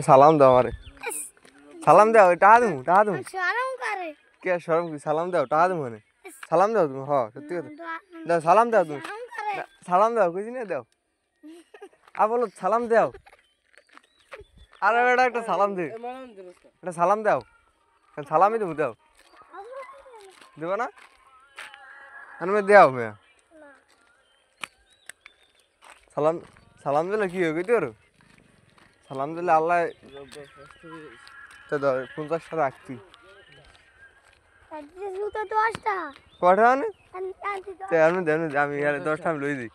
সালাম দাও আমারে সালাম দাও টাকা দেবো শরম করে কে সরম কি সালাম দাও টাকা দেবো মানে সালাম দাও তুমি হ সত্যি কথা দাও সালাম দাও তুমি শরম করে সালাম দাও কিছু না দাও আর বলো সালাম দাও আরে বেটা একটা সালাম দে একটা সালাম দাও সালামই দেবো দাও দেবো না আমি দাও মেয়া সালাম সালাম দিলে কি হবে তোর সালাম দিলে আল্লাহ তো 50 টাকা রাখতি জুতো 10টা কটা আনে আনতে আমি 10টা আমি 10টা আমি লই দিই